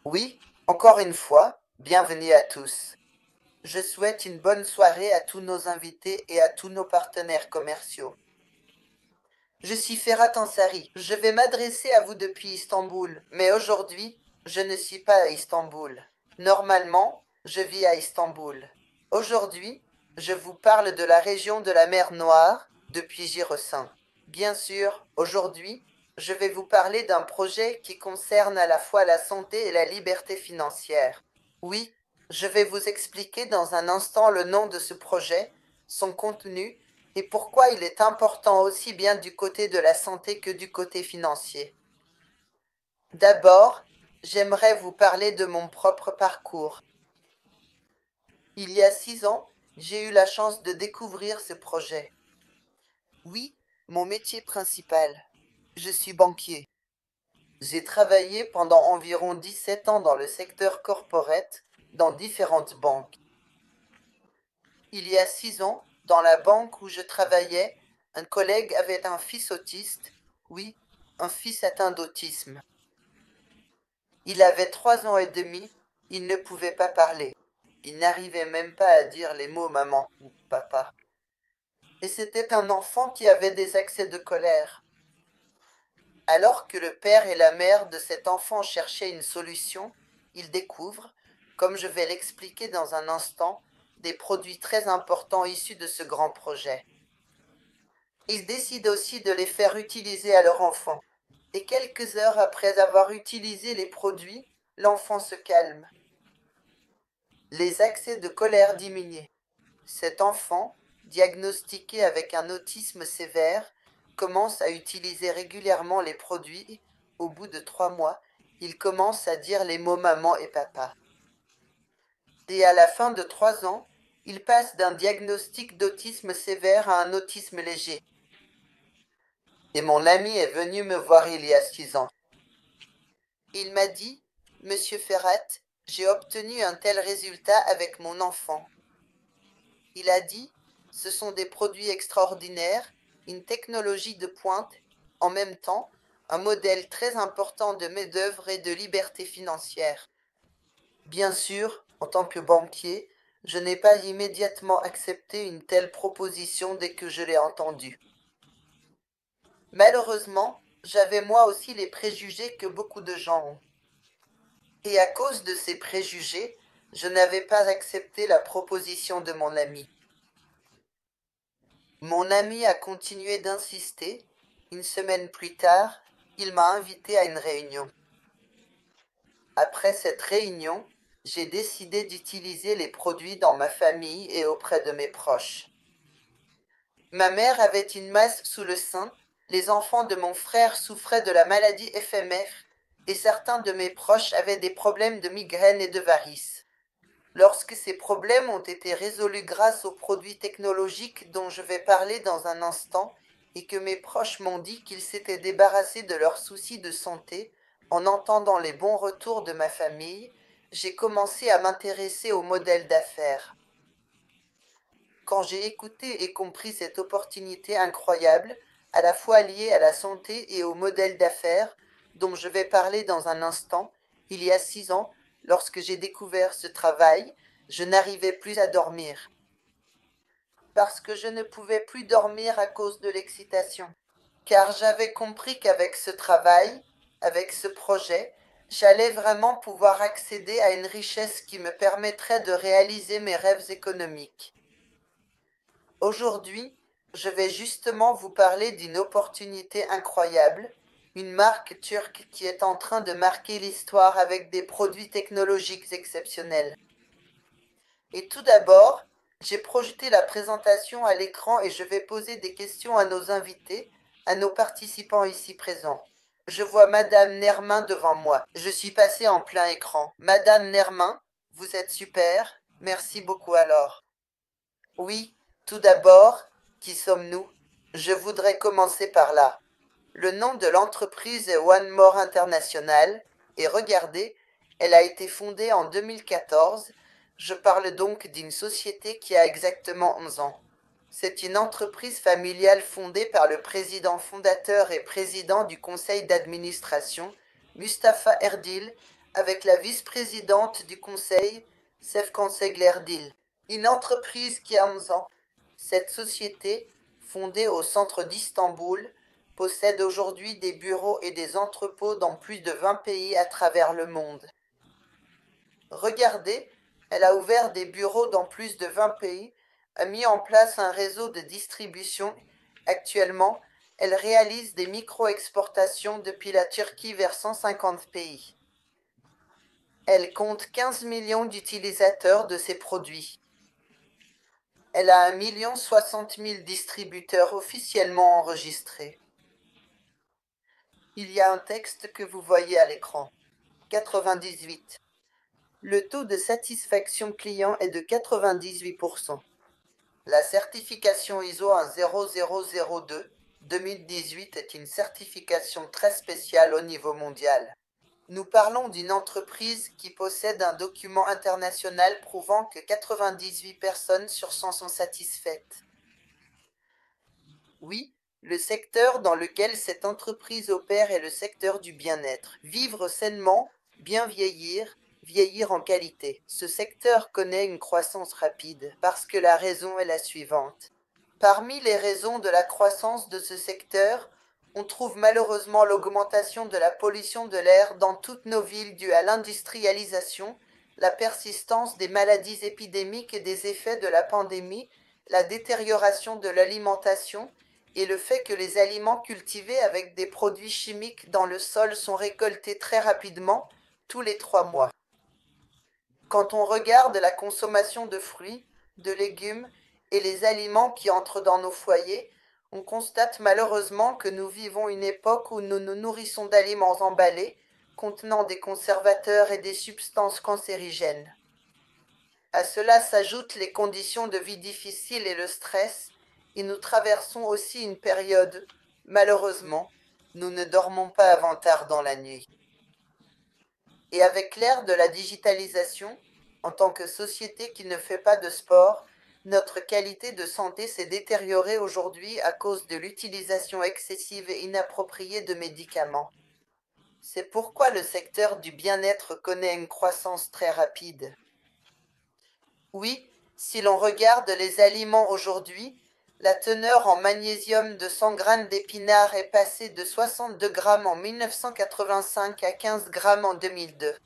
Oui, encore une fois, bienvenue à tous. Je souhaite une bonne soirée à tous nos invités et à tous nos partenaires commerciaux. Je suis Ferhat Ansari. Je vais m'adresser à vous depuis Istanbul, mais aujourd'hui, je ne suis pas à Istanbul. Normalement, je vis à Istanbul. Aujourd'hui, je vous parle de la région de la mer Noire depuis Giresun. Bien sûr, aujourd'hui, je vais vous parler d'un projet qui concerne à la fois la santé et la liberté financière. Oui, je vais vous expliquer dans un instant le nom de ce projet, son contenu et pourquoi il est important aussi bien du côté de la santé que du côté financier. D'abord, j'aimerais vous parler de mon propre parcours. Il y a 6 ans, j'ai eu la chance de découvrir ce projet. Oui, mon métier principal. Je suis banquier. J'ai travaillé pendant environ 17 ans dans le secteur corporate, dans différentes banques. Il y a 6 ans, dans la banque où je travaillais, un collègue avait un fils autiste, oui, un fils atteint d'autisme. Il avait 3 ans et demi, il ne pouvait pas parler. Il n'arrivait même pas à dire les mots maman ou papa. Et c'était un enfant qui avait des accès de colère. Alors que le père et la mère de cet enfant cherchaient une solution, ils découvrent, comme je vais l'expliquer dans un instant, des produits très importants issus de ce grand projet. Ils décident aussi de les faire utiliser à leur enfant. Et quelques heures après avoir utilisé les produits, l'enfant se calme. Les accès de colère diminuent. Cet enfant, diagnostiqué avec un autisme sévère, commence à utiliser régulièrement les produits. Au bout de 3 mois, il commence à dire les mots maman et papa. Et à la fin de 3 ans, il passe d'un diagnostic d'autisme sévère à un autisme léger. Et mon ami est venu me voir il y a 6 ans. Il m'a dit, Monsieur Ferrat, j'ai obtenu un tel résultat avec mon enfant. Il a dit, ce sont des produits extraordinaires, une technologie de pointe, en même temps, un modèle très important de main-d'œuvre et de liberté financière. Bien sûr, en tant que banquier, je n'ai pas immédiatement accepté une telle proposition dès que je l'ai entendue. Malheureusement, j'avais moi aussi les préjugés que beaucoup de gens ont. Et à cause de ces préjugés, je n'avais pas accepté la proposition de mon ami. Mon ami a continué d'insister. Une semaine plus tard, il m'a invité à une réunion. Après cette réunion, j'ai décidé d'utiliser les produits dans ma famille et auprès de mes proches. Ma mère avait une masse sous le sein, les enfants de mon frère souffraient de la maladie éphémère et certains de mes proches avaient des problèmes de migraine et de varices. Lorsque ces problèmes ont été résolus grâce aux produits technologiques dont je vais parler dans un instant, et que mes proches m'ont dit qu'ils s'étaient débarrassés de leurs soucis de santé, en entendant les bons retours de ma famille, j'ai commencé à m'intéresser au modèle d'affaires. Quand j'ai écouté et compris cette opportunité incroyable, à la fois liée à la santé et au modèle d'affaires, dont je vais parler dans un instant, il y a 6 ans, lorsque j'ai découvert ce travail, je n'arrivais plus à dormir. Parce que je ne pouvais plus dormir à cause de l'excitation. Car j'avais compris qu'avec ce travail, avec ce projet, j'allais vraiment pouvoir accéder à une richesse qui me permettrait de réaliser mes rêves économiques. Aujourd'hui, je vais justement vous parler d'une opportunité incroyable, une marque turque qui est en train de marquer l'histoire avec des produits technologiques exceptionnels. Et tout d'abord, j'ai projeté la présentation à l'écran et je vais poser des questions à nos invités, à nos participants ici présents. Je vois Madame Nermin devant moi. Je suis passé en plein écran. Madame Nermin, vous êtes super. Merci beaucoup alors. Oui, tout d'abord, qui sommes-nous? Je voudrais commencer par là. Le nom de l'entreprise est One More International et regardez, elle a été fondée en 2014. Je parle donc d'une société qui a exactement 11 ans. C'est une entreprise familiale fondée par le président fondateur et président du conseil d'administration, Mustafa Erdil, avec la vice-présidente du conseil, Sefkan Seglerdil, une entreprise qui a 11 ans. Cette société, fondée au centre d'Istanbul, possède aujourd'hui des bureaux et des entrepôts dans plus de 20 pays à travers le monde. Regardez, elle a ouvert des bureaux dans plus de 20 pays, a mis en place un réseau de distribution. Actuellement, elle réalise des micro-exportations depuis la Turquie vers 150 pays. Elle compte 15 millions d'utilisateurs de ses produits. Elle a 1,060 million distributeurs officiellement enregistrés. Il y a un texte que vous voyez à l'écran. 98. Le taux de satisfaction client est de 98%. La certification ISO 10002 2018 est une certification très spéciale au niveau mondial. Nous parlons d'une entreprise qui possède un document international prouvant que 98 personnes sur 100 sont satisfaites. Oui, le secteur dans lequel cette entreprise opère est le secteur du bien-être. Vivre sainement, bien vieillir, vieillir en qualité. Ce secteur connaît une croissance rapide parce que la raison est la suivante. Parmi les raisons de la croissance de ce secteur, on trouve malheureusement l'augmentation de la pollution de l'air dans toutes nos villes due à l'industrialisation, la persistance des maladies épidémiques et des effets de la pandémie, la détérioration de l'alimentation et le fait que les aliments cultivés avec des produits chimiques dans le sol sont récoltés très rapidement, tous les 3 mois. Quand on regarde la consommation de fruits, de légumes et les aliments qui entrent dans nos foyers, on constate malheureusement que nous vivons une époque où nous nous nourrissons d'aliments emballés, contenant des conservateurs et des substances cancérigènes. À cela s'ajoutent les conditions de vie difficiles et le stress, et nous traversons aussi une période, malheureusement, nous ne dormons pas avant tard dans la nuit. Et avec l'ère de la digitalisation, en tant que société qui ne fait pas de sport, notre qualité de santé s'est détériorée aujourd'hui à cause de l'utilisation excessive et inappropriée de médicaments. C'est pourquoi le secteur du bien-être connaît une croissance très rapide. Oui, si l'on regarde les aliments aujourd'hui, la teneur en magnésium de 100 grammes d'épinards est passée de 62 grammes en 1985 à 15 grammes en 2002.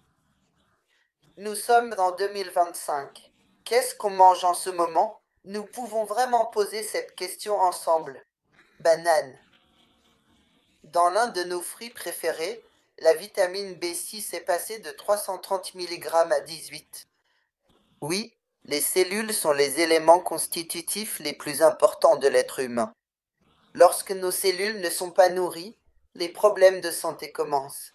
Nous sommes en 2025. Qu'est-ce qu'on mange en ce moment? Nous pouvons vraiment poser cette question ensemble. Banane. Dans l'un de nos fruits préférés, la vitamine B6 est passée de 330 mg à 18. Oui, les cellules sont les éléments constitutifs les plus importants de l'être humain. Lorsque nos cellules ne sont pas nourries, les problèmes de santé commencent.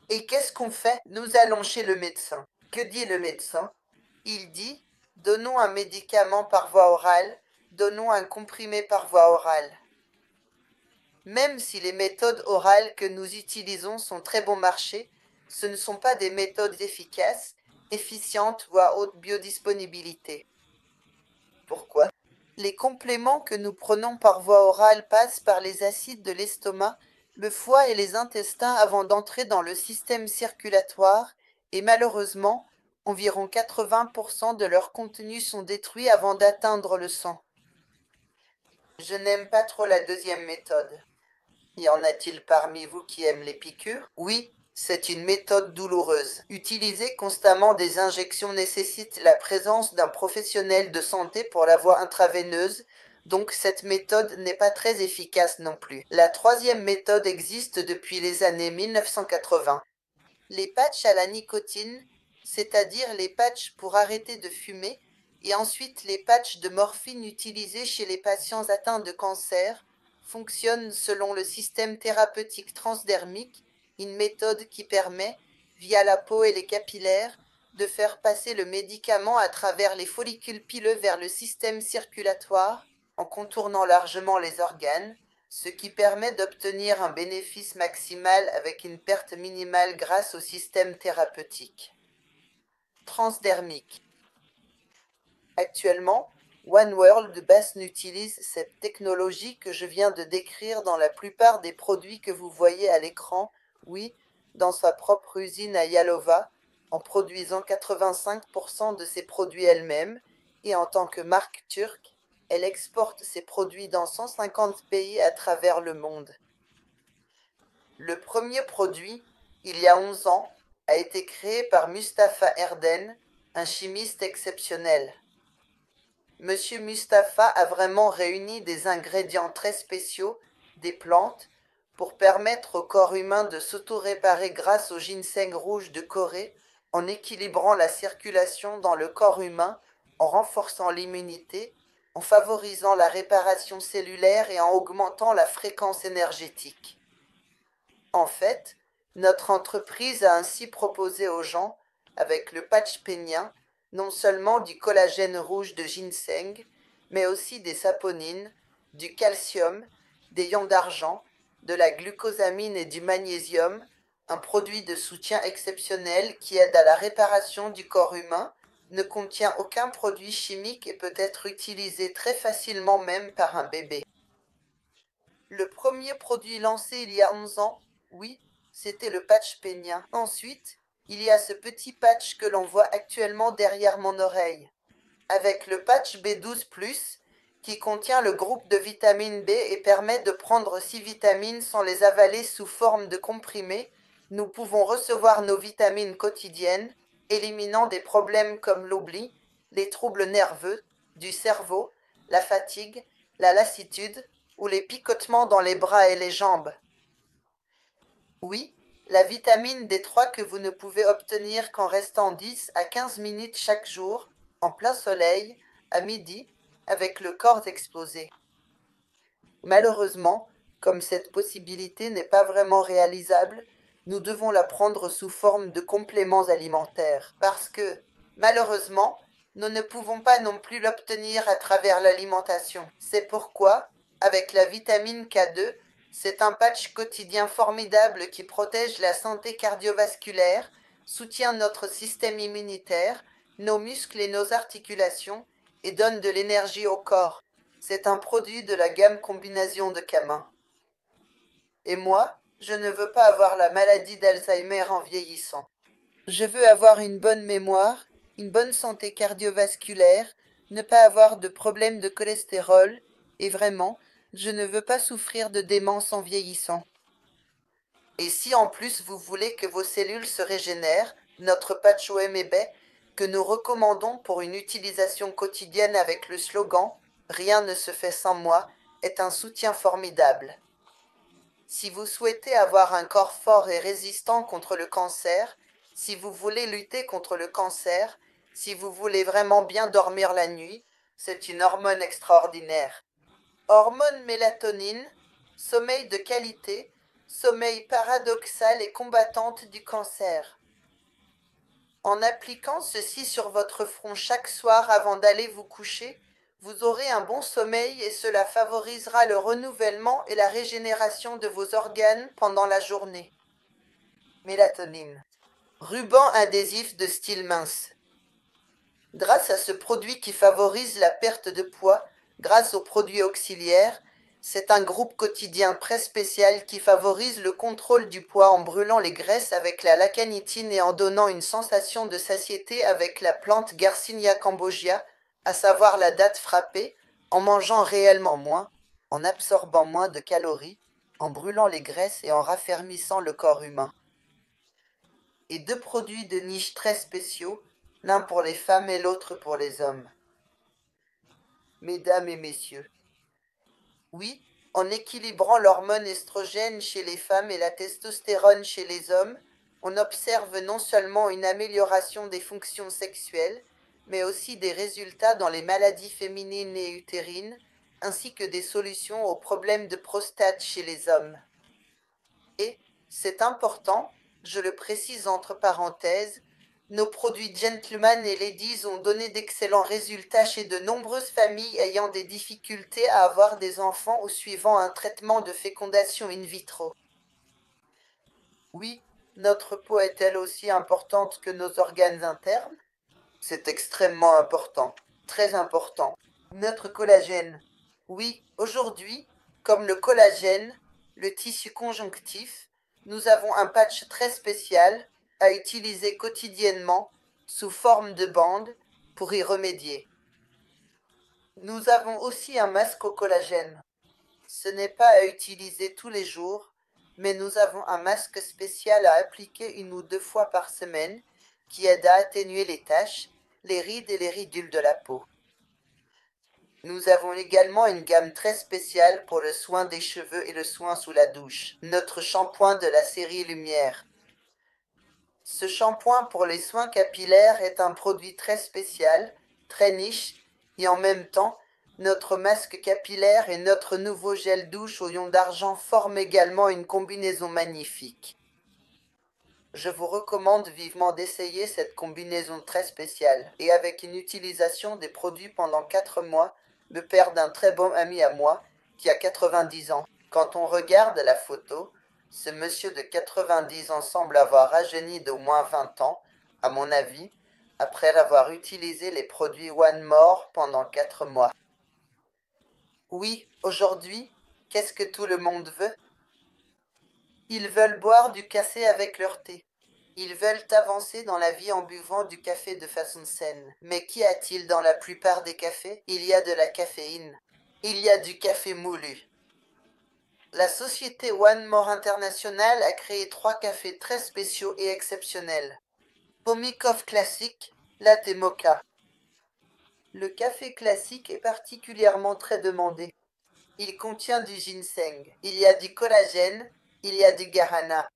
Et qu'est-ce qu'on fait? Nous allons chez le médecin. Que dit le médecin? Il dit, donnons un médicament par voie orale, donnons un comprimé par voie orale. Même si les méthodes orales que nous utilisons sont très bon marché, ce ne sont pas des méthodes efficaces, efficientes ou à haute biodisponibilité. Pourquoi? Les compléments que nous prenons par voie orale passent par les acides de l'estomac, le foie et les intestins avant d'entrer dans le système circulatoire, et malheureusement, environ 80% de leur contenu sont détruits avant d'atteindre le sang. Je n'aime pas trop la deuxième méthode. Y en a-t-il parmi vous qui aiment les piqûres? Oui, c'est une méthode douloureuse. Utiliser constamment des injections nécessite la présence d'un professionnel de santé pour la voie intraveineuse, donc cette méthode n'est pas très efficace non plus. La troisième méthode existe depuis les années 1980. Les patchs à la nicotine, c'est-à-dire les patchs pour arrêter de fumer, et ensuite les patchs de morphine utilisés chez les patients atteints de cancer, fonctionnent selon le système thérapeutique transdermique, une méthode qui permet, via la peau et les capillaires, de faire passer le médicament à travers les follicules pileux vers le système circulatoire, en contournant largement les organes, ce qui permet d'obtenir un bénéfice maximal avec une perte minimale grâce au système thérapeutique. Transdermique. Actuellement, One World Best utilise cette technologie que je viens de décrire dans la plupart des produits que vous voyez à l'écran. Oui, dans sa propre usine à Yalova, en produisant 85% de ses produits elle-même, et en tant que marque turque, elle exporte ses produits dans 150 pays à travers le monde. Le premier produit, il y a 11 ans, a été créé par Mustapha Erden, un chimiste exceptionnel. Monsieur Mustapha a vraiment réuni des ingrédients très spéciaux, des plantes, pour permettre au corps humain de s'auto-réparer grâce au ginseng rouge de Corée, en équilibrant la circulation dans le corps humain, en renforçant l'immunité, en favorisant la réparation cellulaire et en augmentant la fréquence énergétique. En fait, notre entreprise a ainsi proposé aux gens, avec le patch pénien, non seulement du collagène rouge de ginseng, mais aussi des saponines, du calcium, des ions d'argent, de la glucosamine et du magnésium, un produit de soutien exceptionnel qui aide à la réparation du corps humain, ne contient aucun produit chimique et peut être utilisé très facilement même par un bébé. Le premier produit lancé il y a 11 ans, oui, c'était le patch pénien. Ensuite, il y a ce petit patch que l'on voit actuellement derrière mon oreille. Avec le patch B12+, qui contient le groupe de vitamine B et permet de prendre 6 vitamines sans les avaler sous forme de comprimés, nous pouvons recevoir nos vitamines quotidiennes, éliminant des problèmes comme l'oubli, les troubles nerveux, du cerveau, la fatigue, la lassitude ou les picotements dans les bras et les jambes. Oui, la vitamine D3 que vous ne pouvez obtenir qu'en restant 10 à 15 minutes chaque jour, en plein soleil, à midi, avec le corps exposé. Malheureusement, comme cette possibilité n'est pas vraiment réalisable, nous devons la prendre sous forme de compléments alimentaires, parce que, malheureusement, nous ne pouvons pas non plus l'obtenir à travers l'alimentation. C'est pourquoi, avec la vitamine K2, c'est un patch quotidien formidable qui protège la santé cardiovasculaire, soutient notre système immunitaire, nos muscles et nos articulations, et donne de l'énergie au corps. C'est un produit de la gamme combinaison de Camin. Et moi, je ne veux pas avoir la maladie d'Alzheimer en vieillissant. Je veux avoir une bonne mémoire, une bonne santé cardiovasculaire, ne pas avoir de problème de cholestérol, et vraiment, je ne veux pas souffrir de démence en vieillissant. Et si en plus vous voulez que vos cellules se régénèrent, notre patch OMB, que nous recommandons pour une utilisation quotidienne avec le slogan Rien ne se fait sans moi, est un soutien formidable. Si vous souhaitez avoir un corps fort et résistant contre le cancer, si vous voulez lutter contre le cancer, si vous voulez vraiment bien dormir la nuit, c'est une hormone extraordinaire. Hormone mélatonine, sommeil de qualité, sommeil paradoxal et combattante du cancer. En appliquant ceci sur votre front chaque soir avant d'aller vous coucher, vous aurez un bon sommeil et cela favorisera le renouvellement et la régénération de vos organes pendant la journée. Mélatonine. Ruban adhésif de style mince. Grâce à ce produit qui favorise la perte de poids, grâce aux produits auxiliaires, c'est un groupe quotidien très spécial qui favorise le contrôle du poids en brûlant les graisses avec la lacanitine et en donnant une sensation de satiété avec la plante Garcinia cambogia, à savoir la date frappée, en mangeant réellement moins, en absorbant moins de calories, en brûlant les graisses et en raffermissant le corps humain. Et deux produits de niche très spéciaux, l'un pour les femmes et l'autre pour les hommes. Mesdames et messieurs, oui, en équilibrant l'hormone estrogène chez les femmes et la testostérone chez les hommes, on observe non seulement une amélioration des fonctions sexuelles, mais aussi des résultats dans les maladies féminines et utérines, ainsi que des solutions aux problèmes de prostate chez les hommes. Et, c'est important, je le précise entre parenthèses, nos produits Gentleman et Ladies ont donné d'excellents résultats chez de nombreuses familles ayant des difficultés à avoir des enfants ou suivant un traitement de fécondation in vitro. Oui, notre peau est elle aussi importante que nos organes internes? C'est extrêmement important, très important. Notre collagène. Oui, aujourd'hui, comme le collagène, le tissu conjonctif, Nous avons un patch très spécial à utiliser quotidiennement sous forme de bande pour y remédier. Nous avons aussi un masque au collagène. Ce n'est pas à utiliser tous les jours, mais nous avons un masque spécial à appliquer 1 ou 2 fois par semaine qui aide à atténuer les taches, les rides et les ridules de la peau. Nous avons également une gamme très spéciale pour le soin des cheveux et le soin sous la douche, notre shampoing de la série Lumière. Ce shampoing pour les soins capillaires est un produit très spécial, très niche, et en même temps, notre masque capillaire et notre nouveau gel douche au ion d'argent forment également une combinaison magnifique. Je vous recommande vivement d'essayer cette combinaison très spéciale, et avec une utilisation des produits pendant 4 mois, le père d'un très bon ami à moi, qui a 90 ans. Quand on regarde la photo, ce monsieur de 90 ans semble avoir rajeuni d'au moins 20 ans, à mon avis, après avoir utilisé les produits One More pendant 4 mois. Oui, aujourd'hui, qu'est-ce que tout le monde veut? Ils veulent boire du café avec leur thé. Ils veulent avancer dans la vie en buvant du café de façon saine. Mais qu'y a-t-il dans la plupart des cafés? Il y a de la caféine. Il y a du café moulu. La société One More International a créé 3 cafés très spéciaux et exceptionnels. Pomikov classique, latte et mocha. Le café classique est particulièrement très demandé. Il contient du ginseng, il y a du collagène, il y a du guarana.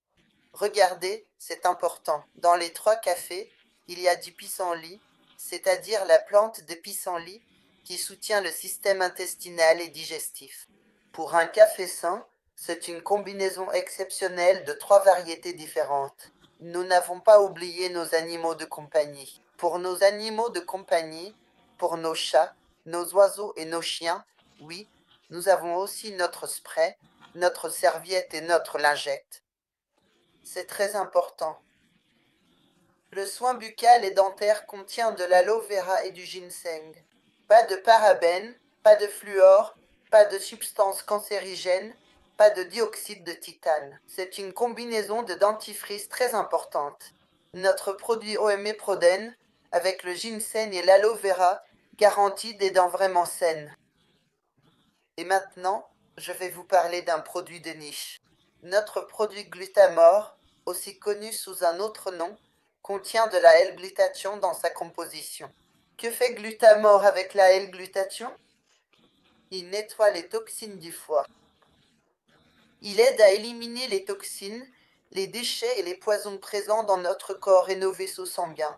Regardez, c'est important. Dans les 3 cafés, il y a du pissenlit, c'est-à-dire la plante de pissenlit qui soutient le système intestinal et digestif. Pour un café sain, c'est une combinaison exceptionnelle de 3 variétés différentes. Nous n'avons pas oublié nos animaux de compagnie. Pour nos animaux de compagnie, pour nos chats, nos oiseaux et nos chiens, oui, nous avons aussi notre spray, notre serviette et notre lingette. C'est très important. Le soin buccal et dentaire contient de l'aloe vera et du ginseng. Pas de parabènes, pas de fluor, pas de substances cancérigènes, pas de dioxyde de titane. C'est une combinaison de dentifrice très importante. Notre produit OME Proden, avec le ginseng et l'aloe vera, garantit des dents vraiment saines. Et maintenant, je vais vous parler d'un produit de niche. Notre produit Glutamore, aussi connu sous un autre nom, contient de la L-glutathion dans sa composition. Que fait Glutamore avec la L-glutathion? Il nettoie les toxines du foie. Il aide à éliminer les toxines, les déchets et les poisons présents dans notre corps et nos vaisseaux sanguins.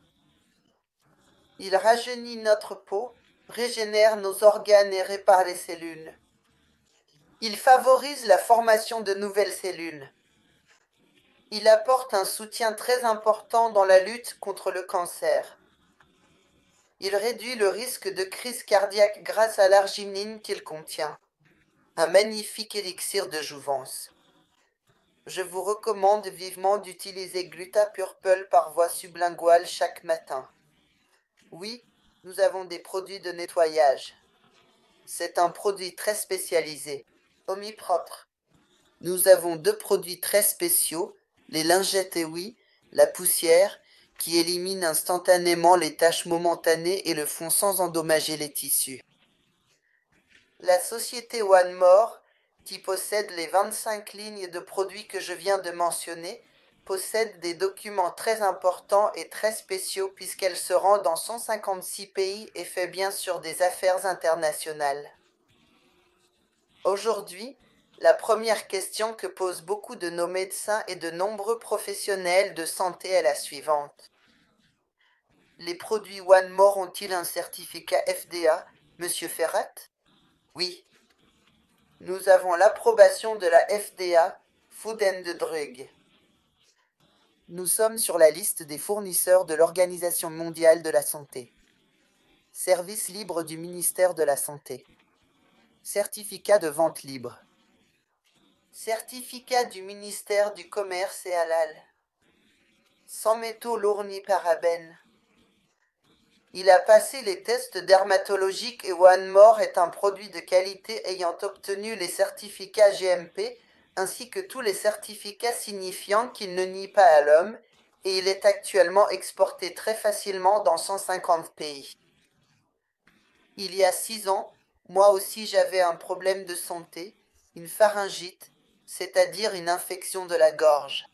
Il rajeunit notre peau, régénère nos organes et répare les cellules. Il favorise la formation de nouvelles cellules. Il apporte un soutien très important dans la lutte contre le cancer. Il réduit le risque de crise cardiaque grâce à l'arginine qu'il contient. Un magnifique élixir de jouvence. Je vous recommande vivement d'utiliser Gluta Purple par voie sublinguale chaque matin. Oui, nous avons des produits de nettoyage. C'est un produit très spécialisé, omnipropre. Nous avons 2 produits très spéciaux, les lingettes EWI, la poussière, qui élimine instantanément les taches momentanées et le font sans endommager les tissus. La société One More, qui possède les 25 lignes de produits que je viens de mentionner, possède des documents très importants et très spéciaux puisqu'elle se rend dans 156 pays et fait bien sûr des affaires internationales. Aujourd'hui, la première question que posent beaucoup de nos médecins et de nombreux professionnels de santé est la suivante. Les produits One More ont-ils un certificat FDA, Monsieur Ferrat? Oui. Nous avons l'approbation de la FDA, Food and Drug. Nous sommes sur la liste des fournisseurs de l'Organisation mondiale de la santé. Service libre du ministère de la Santé. Certificat de vente libre. Certificat du ministère du Commerce et halal. Sans métaux lourds ni parabènes. Il a passé les tests dermatologiques et One More est un produit de qualité ayant obtenu les certificats GMP ainsi que tous les certificats signifiant qu'il ne nie pas à l'homme, et il est actuellement exporté très facilement dans 150 pays. Il y a 6 ans, moi aussi j'avais un problème de santé, une pharyngite, c'est-à-dire une infection de la gorge.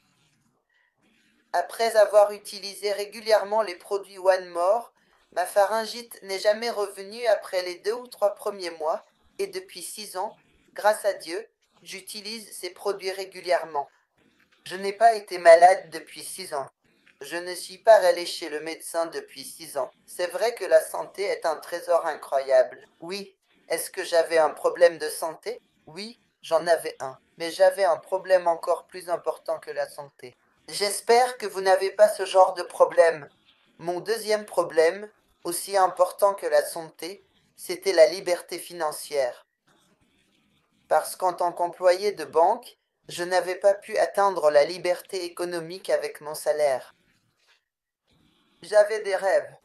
Après avoir utilisé régulièrement les produits One More, ma pharyngite n'est jamais revenue après les 2 ou 3 premiers mois, et depuis 6 ans, grâce à Dieu, j'utilise ces produits régulièrement. Je n'ai pas été malade depuis 6 ans. Je ne suis pas allé chez le médecin depuis 6 ans. C'est vrai que la santé est un trésor incroyable. Oui. Est-ce que j'avais un problème de santé? Oui, j'en avais un. Mais j'avais un problème encore plus important que la santé. J'espère que vous n'avez pas ce genre de problème. Mon deuxième problème, aussi important que la santé, c'était la liberté financière. Parce qu'en tant qu'employé de banque, je n'avais pas pu atteindre la liberté économique avec mon salaire. J'avais des rêves.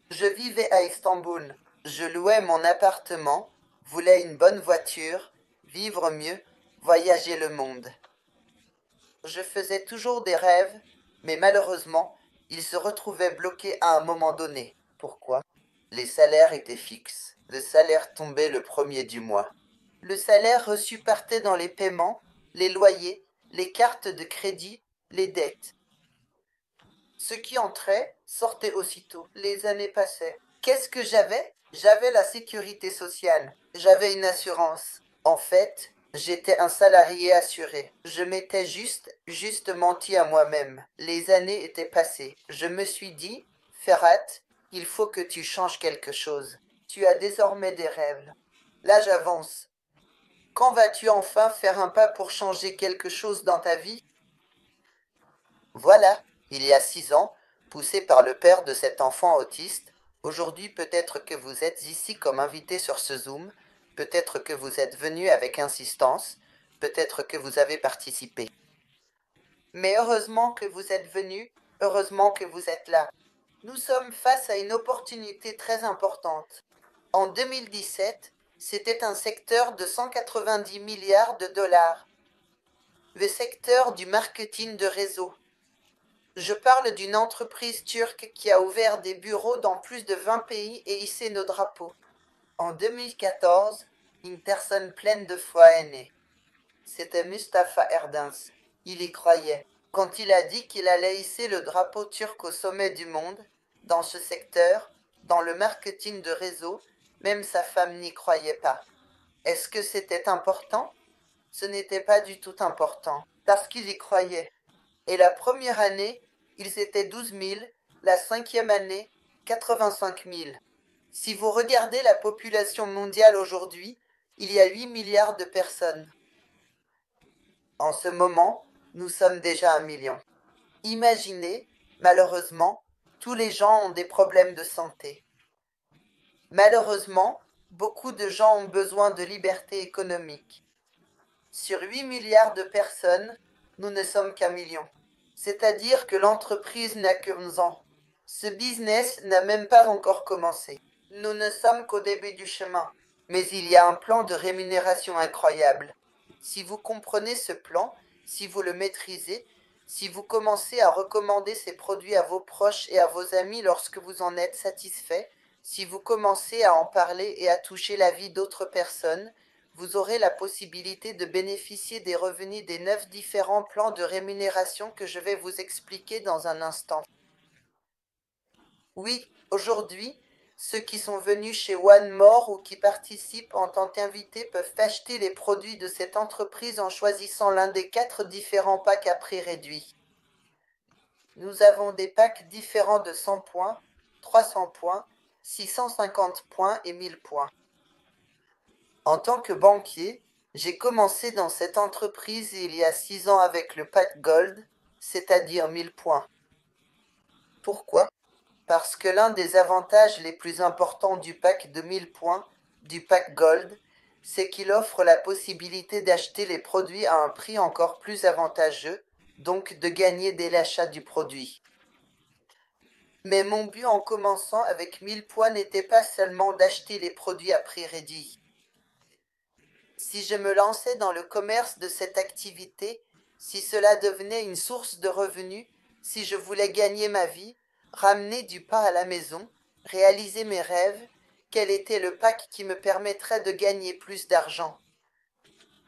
Je vivais à Istanbul. Je louais mon appartement, voulais une bonne voiture, vivre mieux, voyager le monde. Je faisais toujours des rêves, mais malheureusement, ils se retrouvaient bloqués à un moment donné. Pourquoi? Les salaires étaient fixes. Le salaire tombait le premier du mois. Le salaire reçu partait dans les paiements, les loyers, les cartes de crédit, les dettes. Ce qui entrait sortait aussitôt. Les années passaient. Qu'est-ce que j'avais? J'avais la sécurité sociale. J'avais une assurance. En fait, j'étais un salarié assuré. Je m'étais juste menti à moi-même. Les années étaient passées. Je me suis dit, Ferhat, il faut que tu changes quelque chose. Tu as désormais des rêves. Là, j'avance. Quand vas-tu enfin faire un pas pour changer quelque chose dans ta vie? Voilà, il y a 6 ans, poussé par le père de cet enfant autiste, aujourd'hui peut-être que vous êtes ici comme invité sur ce Zoom, peut-être que vous êtes venu avec insistance, peut-être que vous avez participé. Mais heureusement que vous êtes venu, heureusement que vous êtes là. Nous sommes face à une opportunité très importante. En 2017, c'était un secteur de 190 milliards de dollars. Le secteur du marketing de réseau. Je parle d'une entreprise turque qui a ouvert des bureaux dans plus de 20 pays et hissé nos drapeaux. En 2014, une personne pleine de foi est née. C'était Mustafa Erdens. Il y croyait. Quand il a dit qu'il allait hisser le drapeau turc au sommet du monde, dans ce secteur, dans le marketing de réseau, même sa femme n'y croyait pas. Est-ce que c'était important? Ce n'était pas du tout important, parce qu'il y croyait. Et la première année, ils étaient 12 000, la cinquième année, 85 000. Si vous regardez la population mondiale aujourd'hui, il y a 8 milliards de personnes. En ce moment, nous sommes déjà 1 million. Imaginez, malheureusement, tous les gens ont des problèmes de santé. Malheureusement, beaucoup de gens ont besoin de liberté économique. Sur 8 milliards de personnes, nous ne sommes qu'1 million. C'est-à-dire que l'entreprise n'a que 11 ans. Ce business n'a même pas encore commencé. Nous ne sommes qu'au début du chemin. Mais il y a un plan de rémunération incroyable. Si vous comprenez ce plan, si vous le maîtrisez, si vous commencez à recommander ces produits à vos proches et à vos amis lorsque vous en êtes satisfait, si vous commencez à en parler et à toucher la vie d'autres personnes, vous aurez la possibilité de bénéficier des revenus des 9 différents plans de rémunération que je vais vous expliquer dans un instant. Oui, aujourd'hui, ceux qui sont venus chez One More ou qui participent en tant qu'invités peuvent acheter les produits de cette entreprise en choisissant l'un des 4 différents packs à prix réduit. Nous avons des packs différents de 100 points, 300 points, 650 points et 1000 points. En tant que banquier, j'ai commencé dans cette entreprise il y a 6 ans avec le pack Gold, c'est-à-dire 1000 points. Pourquoi? Parce que l'un des avantages les plus importants du pack de 1000 points, du pack Gold, c'est qu'il offre la possibilité d'acheter les produits à un prix encore plus avantageux, donc de gagner dès l'achat du produit. Mais mon but en commençant avec 1000 points n'était pas seulement d'acheter les produits à prix réduit. Si je me lançais dans le commerce de cette activité, si cela devenait une source de revenus, si je voulais gagner ma vie, ramener du pain à la maison, réaliser mes rêves, quel était le pack qui me permettrait de gagner plus d'argent?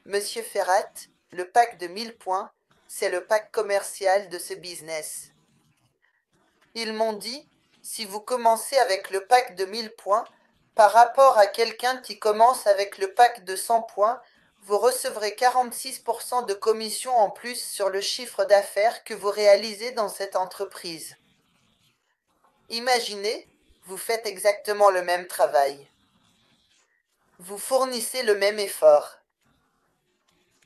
Monsieur Ferrat, le pack de 1000 points, c'est le pack commercial de ce business. Ils m'ont dit, si vous commencez avec le pack de 1000 points, par rapport à quelqu'un qui commence avec le pack de 100 points, vous recevrez 46% de commission en plus sur le chiffre d'affaires que vous réalisez dans cette entreprise. Imaginez, vous faites exactement le même travail. Vous fournissez le même effort.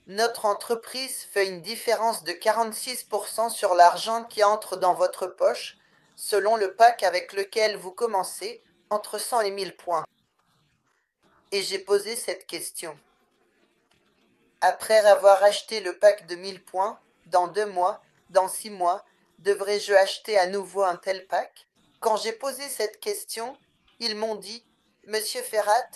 Notre entreprise fait une différence de 46% sur l'argent qui entre dans votre poche, selon le pack avec lequel vous commencez, entre 100 et 1000 points. Et j'ai posé cette question. Après avoir acheté le pack de 1000 points, dans 2 mois, dans 6 mois, devrais-je acheter à nouveau un tel pack? Quand j'ai posé cette question, ils m'ont dit, Monsieur Ferrat,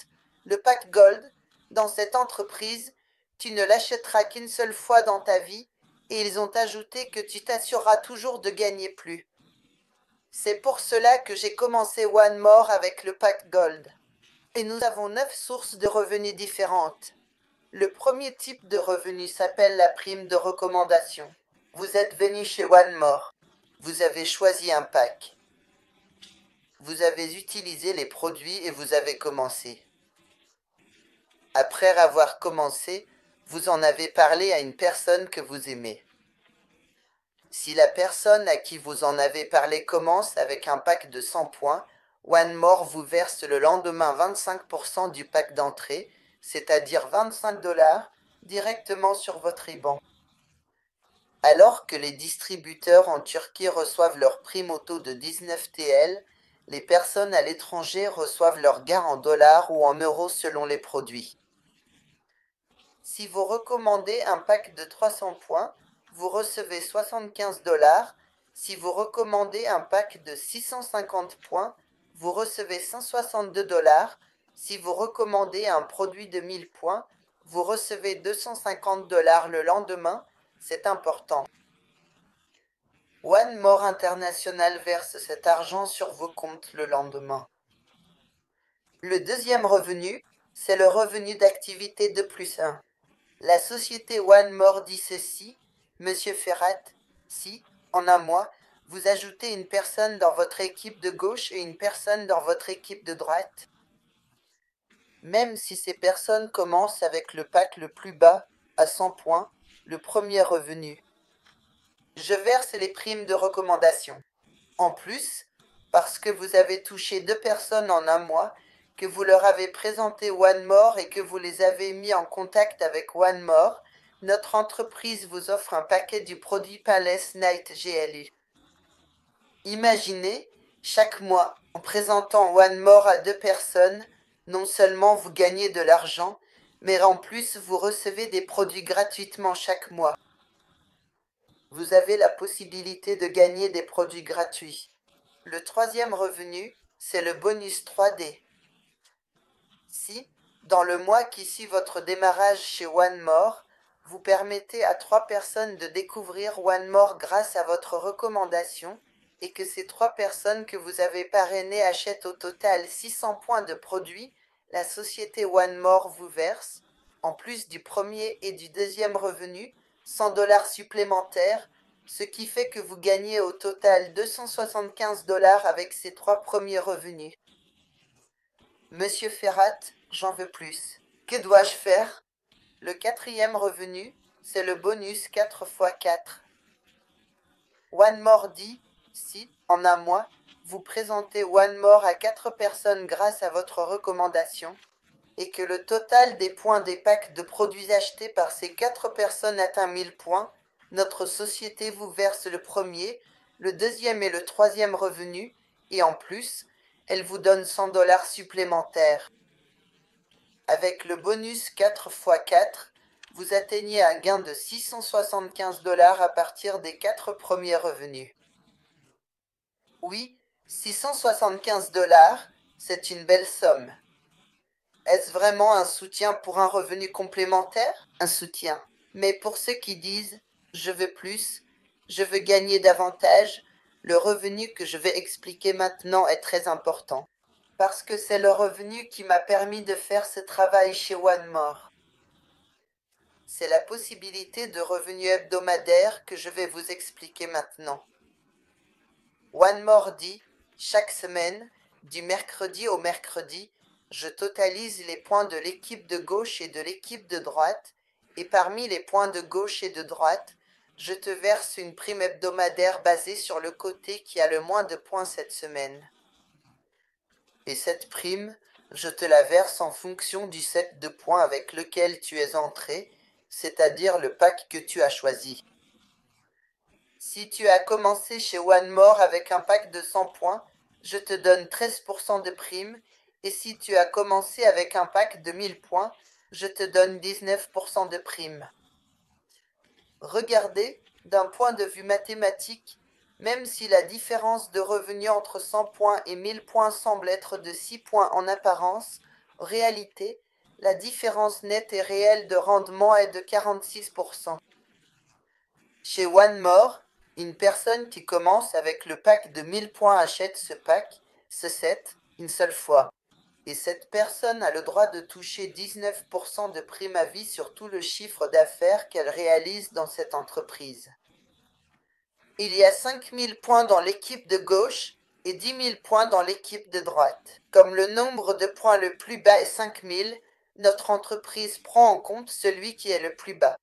le pack Gold, dans cette entreprise, tu ne l'achèteras qu'une seule fois dans ta vie, et ils ont ajouté que tu t'assureras toujours de gagner plus. C'est pour cela que j'ai commencé One More avec le pack Gold. Et nous avons 9 sources de revenus différentes. Le premier type de revenu s'appelle la prime de recommandation. Vous êtes venu chez One More. Vous avez choisi un pack. Vous avez utilisé les produits et vous avez commencé. Après avoir commencé, vous en avez parlé à une personne que vous aimez. Si la personne à qui vous en avez parlé commence avec un pack de 100 points, One More vous verse le lendemain 25% du pack d'entrée, c'est-à-dire 25 $, directement sur votre IBAN. Alors que les distributeurs en Turquie reçoivent leur prime au taux de 19 TL, les personnes à l'étranger reçoivent leur gain en dollars ou en euros selon les produits. Si vous recommandez un pack de 300 points, vous recevez 75 $. Si vous recommandez un pack de 650 points, vous recevez 162 $. Si vous recommandez un produit de 1000 points, vous recevez 250 $ le lendemain. C'est important. One More International verse cet argent sur vos comptes le lendemain. Le deuxième revenu, c'est le revenu d'activité 2+1. La société One More dit ceci, Monsieur Ferrat, si, en un mois, vous ajoutez une personne dans votre équipe de gauche et une personne dans votre équipe de droite, même si ces personnes commencent avec le pack le plus bas, à 100 points, le premier revenu, je verse les primes de recommandation. En plus, parce que vous avez touché 2 personnes en un mois, que vous leur avez présenté One More et que vous les avez mis en contact avec One More, notre entreprise vous offre un paquet du produit Palace Night GLU. Imaginez, chaque mois, en présentant One More à 2 personnes, non seulement vous gagnez de l'argent, mais en plus vous recevez des produits gratuitement chaque mois. Vous avez la possibilité de gagner des produits gratuits. Le troisième revenu, c'est le bonus 3D. Si, dans le mois qui suit votre démarrage chez One More, vous permettez à 3 personnes de découvrir One More grâce à votre recommandation et que ces 3 personnes que vous avez parrainées achètent au total 600 points de produits, la société One More vous verse, en plus du premier et du deuxième revenu, 100 $ supplémentaires, ce qui fait que vous gagnez au total 275 $ avec ces 3 premiers revenus. Monsieur Ferrat, j'en veux plus. Que dois-je faire? Le quatrième revenu, c'est le bonus 4x4. One More dit, si, en un mois, vous présentez One More à 4 personnes grâce à votre recommandation, et que le total des points des packs de produits achetés par ces 4 personnes atteint 1000 points, notre société vous verse le premier, le deuxième et le troisième revenu, et en plus, elle vous donne 100 $ supplémentaires. Avec le bonus 4x4, vous atteignez un gain de 675 $ à partir des 4 premiers revenus. Oui, 675 $, c'est une belle somme. Est-ce vraiment un soutien pour un revenu complémentaire? Un soutien. Mais pour ceux qui disent je veux plus, je veux gagner davantage, le revenu que je vais expliquer maintenant est très important. Parce que c'est le revenu qui m'a permis de faire ce travail chez One More. C'est la possibilité de revenu hebdomadaire que je vais vous expliquer maintenant. One More dit, chaque semaine, du mercredi au mercredi, je totalise les points de l'équipe de gauche et de l'équipe de droite, et parmi les points de gauche et de droite, je te verse une prime hebdomadaire basée sur le côté qui a le moins de points cette semaine. Et cette prime, je te la verse en fonction du set de points avec lequel tu es entré, c'est-à-dire le pack que tu as choisi. Si tu as commencé chez One More avec un pack de 100 points, je te donne 13% de prime, et si tu as commencé avec un pack de 1000 points, je te donne 19% de prime. Regardez, d'un point de vue mathématique, même si la différence de revenu entre 100 points et 1000 points semble être de 6 points en apparence, en réalité, la différence nette et réelle de rendement est de 46%. Chez One More, une personne qui commence avec le pack de 1000 points achète ce set, une seule fois. Et cette personne a le droit de toucher 19% de prime à vie sur tout le chiffre d'affaires qu'elle réalise dans cette entreprise. Il y a 5000 points dans l'équipe de gauche et 10 000 points dans l'équipe de droite. Comme le nombre de points le plus bas est 5000, notre entreprise prend en compte celui qui est le plus bas.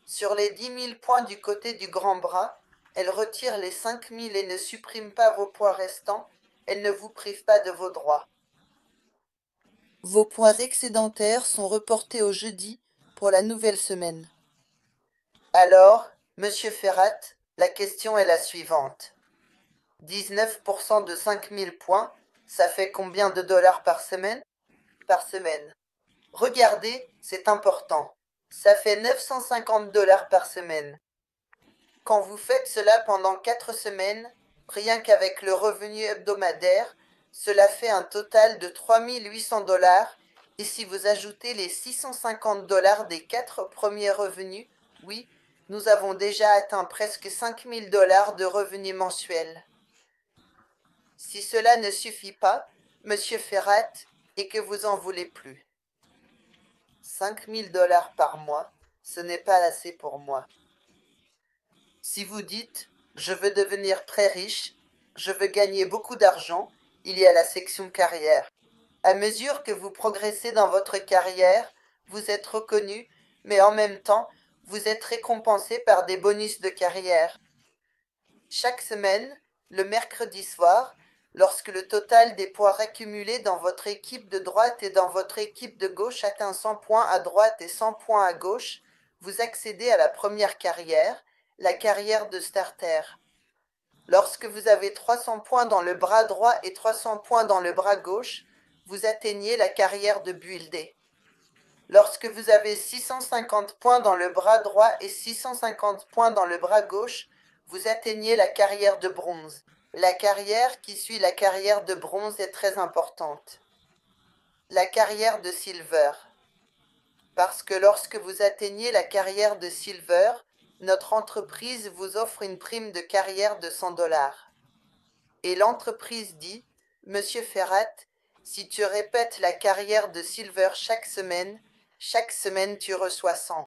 Sur les 10 000 points du côté du grand bras, elle retire les 5000 et ne supprime pas vos points restants, elle ne vous prive pas de vos droits. Vos points excédentaires sont reportés au jeudi pour la nouvelle semaine. Alors, Monsieur Ferrat, la question est la suivante. 19% de 5000 points, ça fait combien de dollars par semaine? Par semaine. Regardez, c'est important. Ça fait 950 dollars par semaine. Quand vous faites cela pendant 4 semaines, rien qu'avec le revenu hebdomadaire, cela fait un total de 3800 dollars. Et si vous ajoutez les 650 dollars des 4 premiers revenus, oui, nous avons déjà atteint presque 5000 dollars de revenus mensuels. Si cela ne suffit pas, Monsieur Ferrat, et que vous en voulez plus. 5000 dollars par mois, ce n'est pas assez pour moi. Si vous dites « Je veux devenir très riche, je veux gagner beaucoup d'argent », il y a la section carrière. À mesure que vous progressez dans votre carrière, vous êtes reconnu, mais en même temps, vous êtes récompensé par des bonus de carrière. Chaque semaine, le mercredi soir, lorsque le total des points accumulés dans votre équipe de droite et dans votre équipe de gauche atteint 100 points à droite et 100 points à gauche, vous accédez à la première carrière, la carrière de starter. Lorsque vous avez 300 points dans le bras droit et 300 points dans le bras gauche, vous atteignez la carrière de builder. Lorsque vous avez 650 points dans le bras droit et 650 points dans le bras gauche, vous atteignez la carrière de bronze. La carrière qui suit la carrière de bronze est très importante. La carrière de silver. Parce que lorsque vous atteignez la carrière de silver, notre entreprise vous offre une prime de carrière de 100 dollars. Et l'entreprise dit, Monsieur Ferrat, si tu répètes la carrière de silver chaque semaine tu reçois 100.